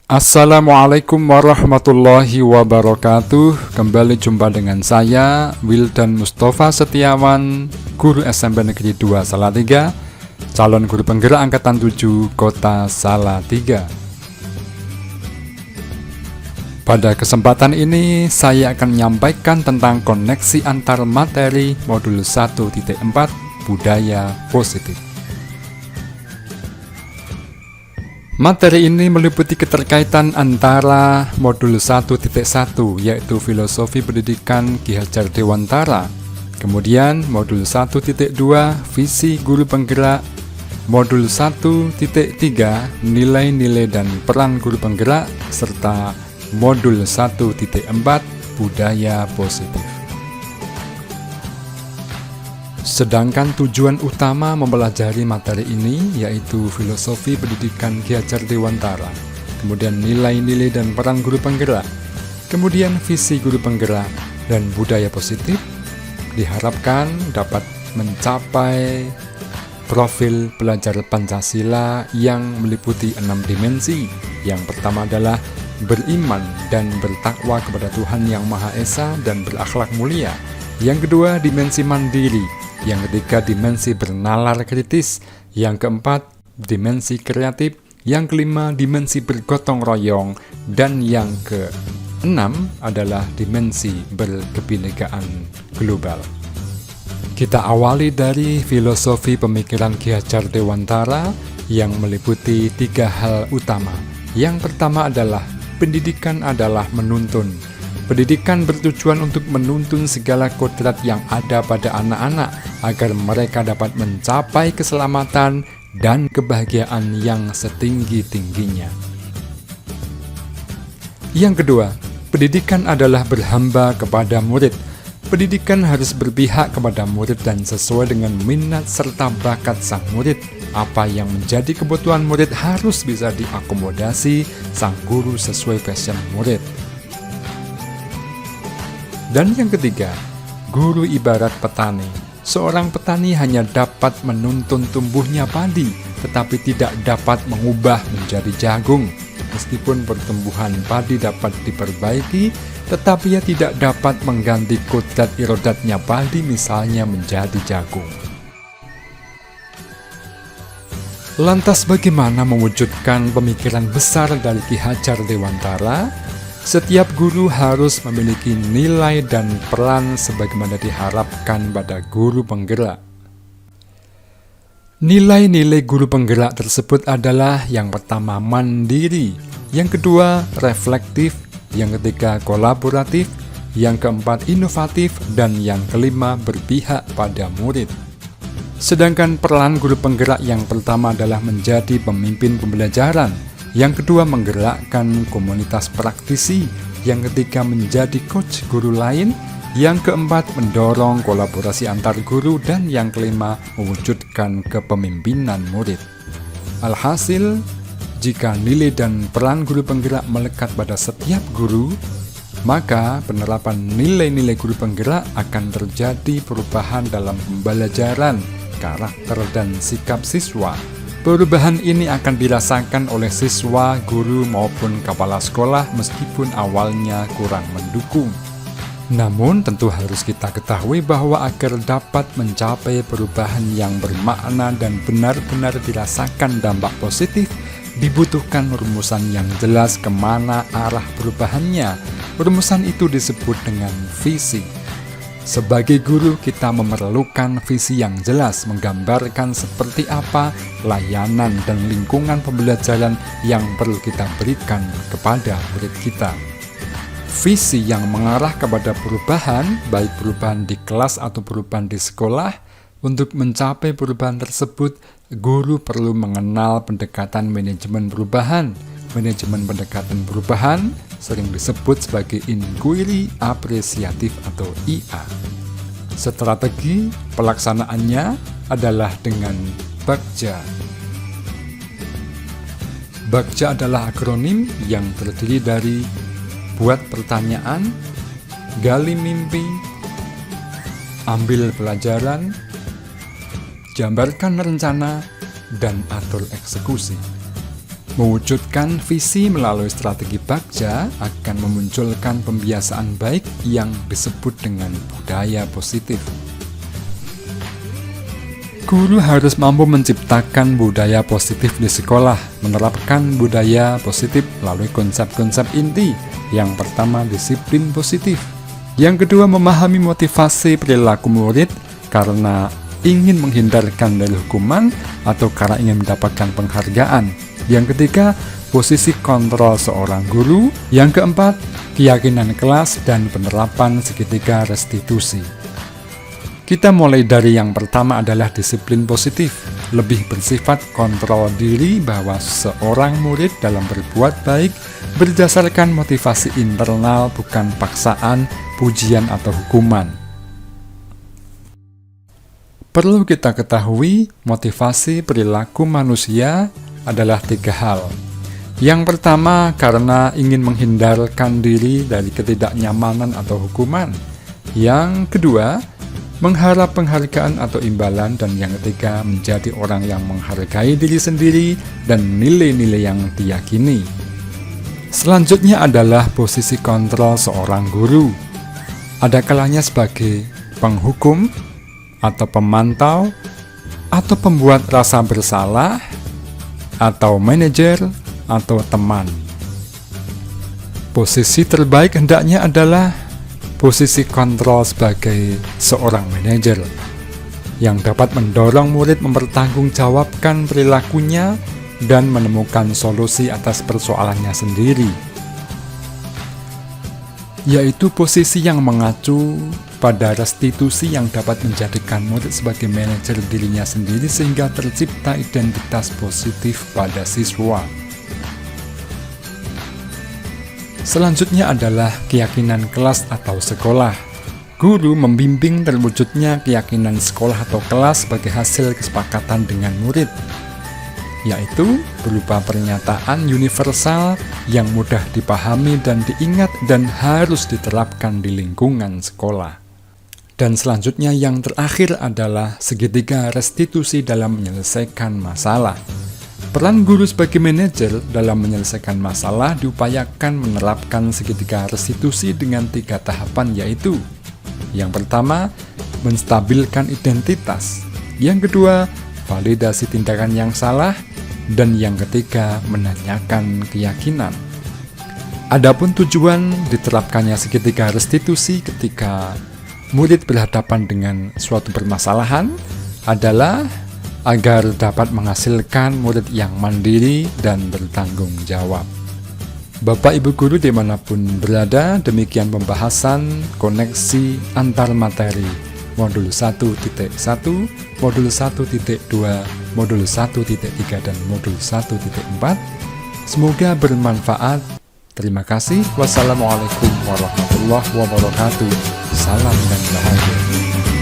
Assalamualaikum warahmatullahi wabarakatuh. Kembali jumpa dengan saya Wildan Mustafa Setiawan, guru SMP Negeri 2 Salatiga, calon guru penggerak angkatan 7 Kota Salatiga. Pada kesempatan ini saya akan menyampaikan tentang koneksi antar materi modul 1.4 Budaya Positif. Materi ini meliputi keterkaitan antara modul 1.1 yaitu Filosofi Pendidikan Ki Hajar Dewantara, kemudian modul 1.2 Visi Guru Penggerak, modul 1.3 Nilai-nilai dan peran guru penggerak, serta modul 1.4 Budaya Positif. Sedangkan tujuan utama mempelajari materi ini yaitu Filosofi Pendidikan Ki Hajar Dewantara, kemudian nilai-nilai dan peran guru penggerak, kemudian visi guru penggerak, dan budaya positif, diharapkan dapat mencapai profil pelajar Pancasila yang meliputi 6 dimensi. Yang pertama adalah beriman dan bertakwa kepada Tuhan Yang Maha Esa dan berakhlak mulia. Yang kedua, dimensi mandiri. Yang ketiga, dimensi bernalar kritis. Yang keempat, dimensi kreatif. Yang kelima, dimensi bergotong royong. Dan yang keenam adalah dimensi berkebinekaan global. Kita awali dari filosofi pemikiran Ki Hajar Dewantara yang meliputi 3 hal utama. Yang pertama adalah pendidikan adalah menuntun. Pendidikan bertujuan untuk menuntun segala kodrat yang ada pada anak-anak agar mereka dapat mencapai keselamatan dan kebahagiaan yang setinggi-tingginya. Yang kedua, pendidikan adalah berhamba kepada murid. Pendidikan harus berpihak kepada murid dan sesuai dengan minat serta bakat sang murid. Apa yang menjadi kebutuhan murid harus bisa diakomodasi sang guru sesuai passion murid. Dan yang ketiga, guru ibarat petani. Seorang petani hanya dapat menuntun tumbuhnya padi, tetapi tidak dapat mengubah menjadi jagung. Meskipun pertumbuhan padi dapat diperbaiki, tetapi ia tidak dapat mengganti kodrat irodatnya padi misalnya menjadi jagung. Lantas bagaimana mewujudkan pemikiran besar dari Ki Hajar Dewantara? Setiap guru harus memiliki nilai dan peran sebagaimana diharapkan pada guru penggerak. Nilai-nilai guru penggerak tersebut adalah yang pertama mandiri, yang kedua reflektif, yang ketiga kolaboratif, yang keempat inovatif, dan yang kelima berpihak pada murid. Sedangkan peran guru penggerak yang pertama adalah menjadi pemimpin pembelajaran, yang kedua menggerakkan komunitas praktisi, yang ketiga menjadi coach guru lain, yang keempat mendorong kolaborasi antar guru, dan yang kelima mewujudkan kepemimpinan murid. Alhasil, jika nilai dan peran guru penggerak melekat pada setiap guru, maka penerapan nilai-nilai guru penggerak akan terjadi perubahan dalam pembelajaran, karakter, dan sikap siswa. Perubahan ini akan dirasakan oleh siswa, guru, maupun kepala sekolah meskipun awalnya kurang mendukung. Namun tentu harus kita ketahui bahwa agar dapat mencapai perubahan yang bermakna dan benar-benar dirasakan dampak positif, dibutuhkan rumusan yang jelas kemana arah perubahannya. Rumusan itu disebut dengan visi. Sebagai guru, kita memerlukan visi yang jelas menggambarkan seperti apa layanan dan lingkungan pembelajaran yang perlu kita berikan kepada murid kita. Visi yang mengarah kepada perubahan, baik perubahan di kelas atau perubahan di sekolah. Untuk mencapai perubahan tersebut, guru perlu mengenal pendekatan manajemen perubahan. Manajemen pendekatan perubahan sering disebut sebagai inquiry apresiatif atau IA. Strategi pelaksanaannya adalah dengan BAKJA. BAKJA adalah akronim yang terdiri dari buat pertanyaan, gali mimpi, ambil pelajaran, gambarkan rencana, dan atur eksekusi. Mewujudkan visi melalui strategi Bagja akan memunculkan pembiasaan baik yang disebut dengan budaya positif. Guru harus mampu menciptakan budaya positif di sekolah, menerapkan budaya positif melalui konsep-konsep inti. Yang pertama, disiplin positif. Yang kedua, memahami motivasi perilaku murid karena ingin menghindarkan dari hukuman atau karena ingin mendapatkan penghargaan. Yang ketiga, posisi kontrol seorang guru. Yang keempat, keyakinan kelas dan penerapan segitiga restitusi. Kita mulai dari yang pertama adalah disiplin positif, lebih bersifat kontrol diri bahwa seorang murid dalam berbuat baik berdasarkan motivasi internal, bukan paksaan, pujian, atau hukuman. Perlu kita ketahui, motivasi perilaku manusia adalah 3 hal. Yang pertama, karena ingin menghindarkan diri dari ketidaknyamanan atau hukuman. Yang kedua, mengharap penghargaan atau imbalan. Dan yang ketiga, menjadi orang yang menghargai diri sendiri dan nilai-nilai yang diyakini. Selanjutnya adalah posisi kontrol seorang guru. Ada kalanya sebagai penghukum, atau pemantau, atau pembuat rasa bersalah, atau manajer, atau teman. Posisi terbaik hendaknya adalah posisi kontrol sebagai seorang manajer yang dapat mendorong murid mempertanggungjawabkan perilakunya dan menemukan solusi atas persoalannya sendiri, yaitu posisi yang mengacu pada restitusi yang dapat menjadikan murid sebagai manajer dirinya sendiri sehingga tercipta identitas positif pada siswa. Selanjutnya adalah keyakinan kelas atau sekolah. Guru membimbing terwujudnya keyakinan sekolah atau kelas sebagai hasil kesepakatan dengan murid, yaitu berupa pernyataan universal yang mudah dipahami dan diingat dan harus diterapkan di lingkungan sekolah. Dan selanjutnya yang terakhir adalah segitiga restitusi dalam menyelesaikan masalah. Peran guru sebagai manajer dalam menyelesaikan masalah diupayakan menerapkan segitiga restitusi dengan 3 tahapan, yaitu yang pertama, menstabilkan identitas. Yang kedua, validasi tindakan yang salah. Dan yang ketiga, menanyakan keyakinan. Adapun tujuan diterapkannya segitiga restitusi ketika murid berhadapan dengan suatu permasalahan adalah agar dapat menghasilkan murid yang mandiri dan bertanggung jawab. Bapak Ibu Guru dimanapun berada, demikian pembahasan koneksi antar materi Modul 1.1, Modul 1.2, Modul 1.3, dan Modul 1.4. Semoga bermanfaat. Terima kasih. Wassalamualaikum warahmatullahi wabarakatuh. Salam dan bahagia.